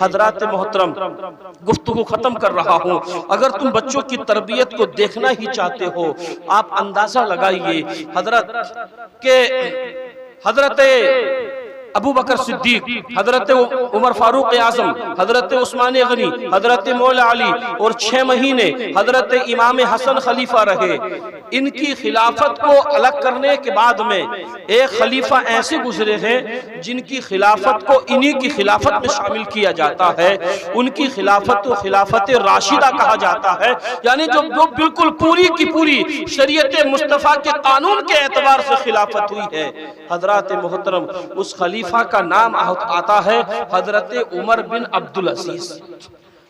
हजरात मोहतरम, गुफ्तगू खत्म कर रहा हूँ। अगर तुम बच्चों की तरबियत को देखना ही चाहते हो, आप अंदाजा लगाइए हजरत अबू बकर सिद्दीक, हजरत उमर फारूक आजम, हजरत उस्मान गनी, हजरत मौला अली और 6 महीने हजरत इमाम हसन खलीफा रहे। इनकी खिलाफत को अलग करने के बाद में एक खलीफा ऐसे गुजरे हैं जिनकी खिलाफत को इन्हीं की खिलाफत में शामिल किया जाता है। उनकी खिलाफत को खिलाफत राशिदा कहा जाता है, यानी जो बिल्कुल पूरी की पूरी शरीयत मुस्तफ़ा के कानून के एतबार से खिलाफत हुई है। हजरत मोहतरम, उस खलीफा का नाम आता है हजरत उमर बिन अब्दुल अजीज।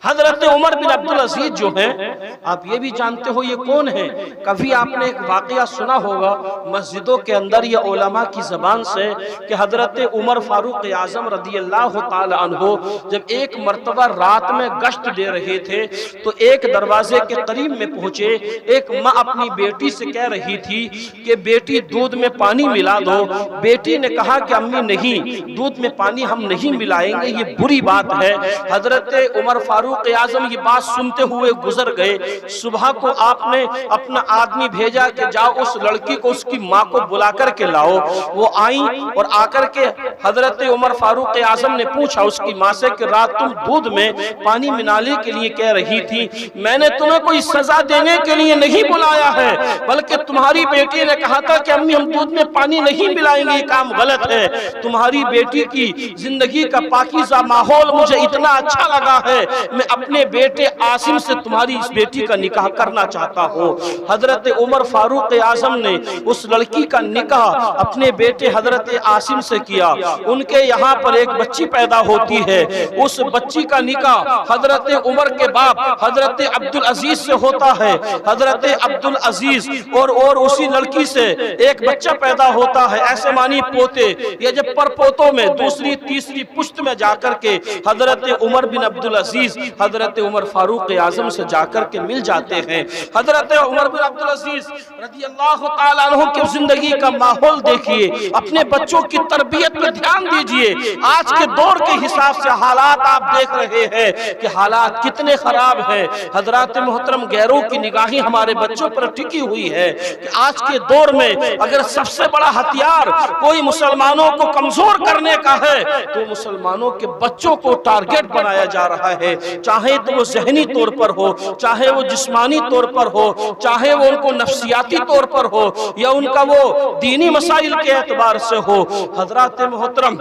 हजरत उमर बिन अब्दुल अजीज जो हैं, आप ये भी जानते हो ये कौन है। कभी आपने एक वाकया सुना होगा मस्जिदों के अंदर या उलमा की जबान से कि हजरत उमर फारूक आजम रदी अल्लाह ताला अन्हो जब एक मर्तबा रात में गश्त दे रहे थे तो एक दरवाजे के करीब में पहुंचे। एक माँ अपनी बेटी से कह रही थी कि बेटी दूध में पानी मिला दो। बेटी ने कहा कि अम्मी नहीं, दूध में पानी हम नहीं मिलाएंगे, ये बुरी बात है। हजरत उमर फारूक आजम ये बात सुनते हुए गुजर गए। सुबह को आपने अपना आदमी भेजा कि जाओ उस लड़की को उसकी माँ को बुला करके लाओ। वो आई और आकर के हजरत उमर फारूक आजम ने पूछा उसकी माँ से कि रात तुम दूध में पानी मिलाने के लिए कह रही थी, मैंने तुम्हें कोई सजा देने के लिए नहीं बुलाया है, बल्कि तुम्हारी बेटी ने कहा था कि अम्मी हम दूध में पानी नहीं मिलाएंगे, ये काम गलत है। तुम्हारी बेटी की जिंदगी का पाकीज़ा माहौल मुझे इतना अच्छा लगा है, मैं अपने बेटे आसिम से तुम्हारी इस बेटी का निकाह करना चाहता हूँ। हजरत उमर फारूक आजम ने उस लड़की का निकाह अपने बेटे हजरत आसिम से किया। उनके यहाँ पर एक बच्ची पैदा होती है। उस बच्ची का निकाह हजरत उमर के बाप हजरत अब्दुल अजीज से होता है। हजरत अब्दुल अजीज और उसी लड़की से एक बच्चा पैदा होता है। ऐसे मानी पोते, ये जब पर पोतों में दूसरी तीसरी पुश्त में जाकर के हजरत उमर बिन अब्दुल अजीज हजरत उमर फारूक आजम से जाकर के मिल जाते हैं। हजरत उमर बिन अब्दुल अजीज रज़ी अल्लाह ताला अन्हु की जिंदगी का माहौल देखिए, अपने बच्चों की तरबियत पे ध्यान दीजिए। आज के दौर के हिसाब से हालात आप देख रहे हैं कि हालात कितने खराब हैं। हजरत मोहतरम, गैरों की निगाही हमारे बच्चों पर टिकी हुई है कि आज के दौर में अगर सबसे बड़ा हथियार कोई मुसलमानों को कमजोर करने का है तो मुसलमानों के बच्चों को टारगेट बनाया जा रहा है। चाहे तो वो ज़हनी तौर पर हो, चाहे वो जिस्मानी तौर पर हो, चाहे वो उनको नफ्सियाती तौर पर हो या उनका वो दीनी मसाइल के एतबार से हो। हजरत मोहतरम,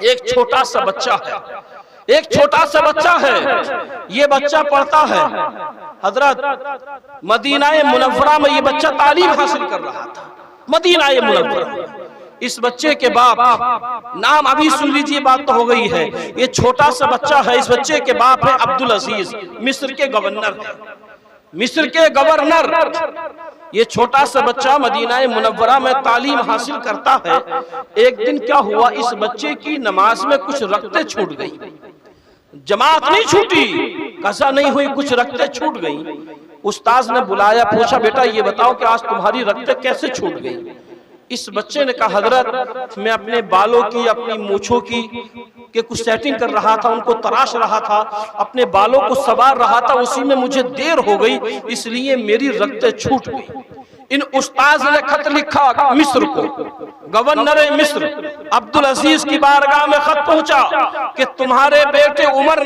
एक छोटा सा बच्चा है, एक छोटा सा बच्चा है, ये बच्चा पढ़ता है। हजरत मदीना मुनव्वरा में ये बच्चा तालीम हासिल कर रहा था, मदीना मुनव्वरा। इस बच्चे के बाप, नाम अभी सुन लीजिए, बात तो हो गई है। ये छोटा सा बच्चा है, इस बच्चे के बाप है अब्दुल अजीज, मिस्र के गवर्नर है, मिस्र के गवर्नर। ये छोटा सा बच्चा मदीना मुनव्वरा में तालीम हासिल करता है। एक दिन क्या हुआ, इस बच्चे की नमाज में कुछ रकते छूट गई। जमात नहीं छूटी, कसा नहीं हुई, कुछ रकते छूट गई। उस्ताद ने बुलाया, पूछा बेटा ये बताओ कि आज तुम्हारी रकते कैसे छूट गई। इस बच्चे ने कहा हजरत मैं अपने बालों की, अपनी मूछों की के कुछ सेटिंग कर रहा था, उनको तराश रहा था, अपने बालों को संवार रहा था, उसी में मुझे देर हो गई, इसलिए मेरी रकते छूट गई। इन उस्ताद ने खत लिखा मिस्र को, गवर्नर मिस्र अब्दुल अजीज की बारगाह में खत पहुंचा कि तुम्हारे बेटे उमर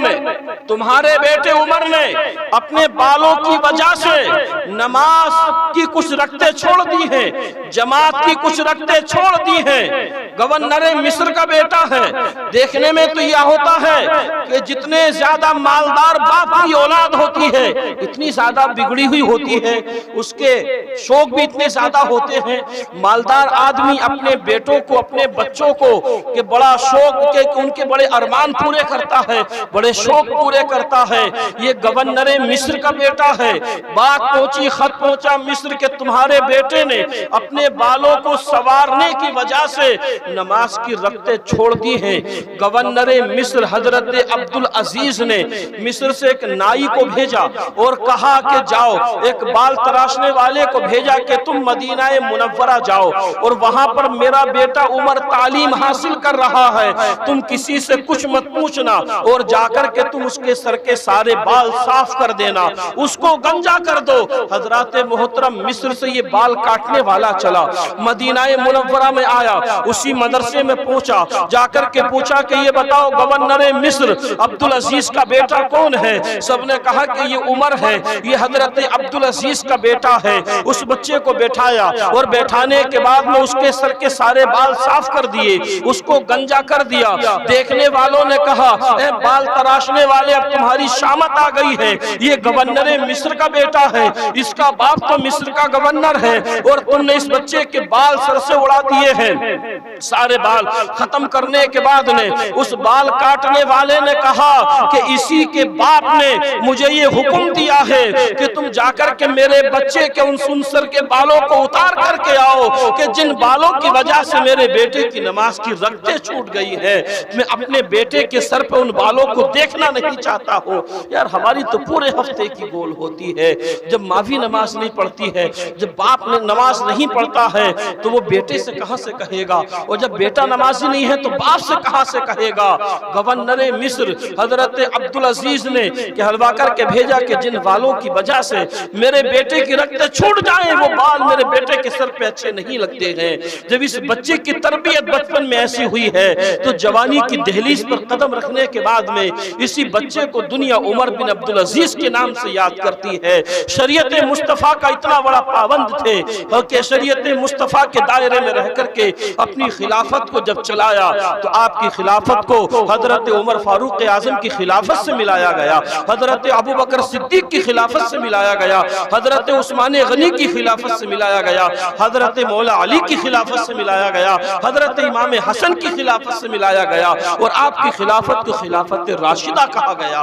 ने अपने बालों की वजह से नमाज की कुछ रकते छोड़ दी हैं, जमात की कुछ रकते छोड़ दी हैं। गवर्नर मिस्र का बेटा है। देखने में तो यह होता है कि जितने ज्यादा मालदार बाप की औलाद होती है इतनी ज्यादा बिगड़ी हुई होती है, उसके शौक भी इतने ज्यादा होते हैं। मालदार आदमी अपने बेटों को, अपने बच्चों को के बड़ा शौक के उनके बड़े अरमान पूरे करता है, बड़े शौक पूरे करता है। ये गवर्नर मिस्र का बेटा है। बात पहुंची, खत पहुंचा मिस्र के तुम्हारे बेटे ने अपने बालों को संवारने की वजह से नमाज की रकते छोड़ दी हैं। गवर्नर मिस्र हजरत अब्दुल अजीज ने मिस्र से एक नाई को भेजा और कहा कि जाओ, एक बाल तराशने वाले को भेजा कि तुम मदीना मुनव्वरा जाओ और वहां पर मेरा बेटा उमर तालीम तालीम हासिल कर रहा है, तुम किसी से कुछ मत पूछना और जाकर के तुम उसके सर के सारे बाल साफ कर देना, उसको गंजा कर दो। हजरत मोहतरम मिस्र से ये बाल काटने वाला चला, मदीना मुनव्वरा में आया, उसी मदरसे में पहुंचा, जाकर के पूछा कि ये बताओ गवर्नर मिस्र अब्दुल अजीज का बेटा कौन है? सबने कहा कि ये उमर है, ये हजरत अब्दुल अजीज का बेटा है। उस बच्चे को बैठाया और बैठाने के बाद में उसके सर के सारे बाल साफ कर दिए, उसको गंजा कर दिया। देखने वालों ने कहा, ए बाल तराशने वाले, अब तुम्हारी शामत आ गई है, ये गवर्नर मिस्र का बेटा है, इसका बाप तो मिस्र का गवर्नर है और तुमने इस बच्चे के बाल सर से उड़ा दिए हैं। सारे बाल खत्म करने के बाद ने उस बाल काटने वाले ने कहा कि इसी के बाप ने मुझे ये हुक्म दिया है कि तुम जाकर के मेरे बच्चे के उन सुनसर के बालों को उतार करके आओ कि जिन बालों की वजह से मेरे बेटे की नमाज की रगतें छूट गई है, मैं अपने बेटे के सर पे उन बालों को देखना नहीं चाहता हूँ। यार हमारी तो पूरे हफ्ते की गोल होती है, जब माँ भी नमाज नहीं पढ़ती है, जब बाप ने नमाज नहीं पढ़ता है तो वो बेटे से कहां से कहेगा, और जब बेटा नमाजी नहीं है तो बाप से कहां से कहेगा। गवर्नर मिस्र हजरत अब्दुल अजीज ने कहलवा करके भेजा कि जिन बालों की वजह से मेरे बेटे की रगतें छूट जाएं, वो बाल मेरे बेटे के सर पे अच्छे नहीं लगते हैं। जब इस बच्चे की तरबियत बचपन में ऐसी हुई है तो जवानी की दहलीज पर कदम रखने के बाद में इसी बच्चे को दुनिया उमर बिन अब्दुल अजीज के नाम से याद करती है। शरीयत मुस्तफा का इतना बड़ा पाबंद थे कि शरीयत मुस्तफा के दायरे में रह करके अपनी खिलाफत को जब चलाया तो आपकी खिलाफत को हजरत उमर फारूक आजम की खिलाफत से मिलाया गया, हजरत अबू बकर सिद्दीक की खिलाफत से मिलाया गया, हजरत उस्मान गनी की खिलाफत से मिलाया गया, हजरत मौला अली की खिलाफत से मिलाया गया, हजरत इमाम हसन की खिलाफत से मिलाया गया और आपकी खिलाफत को खिलाफत राशिदा कहा गया।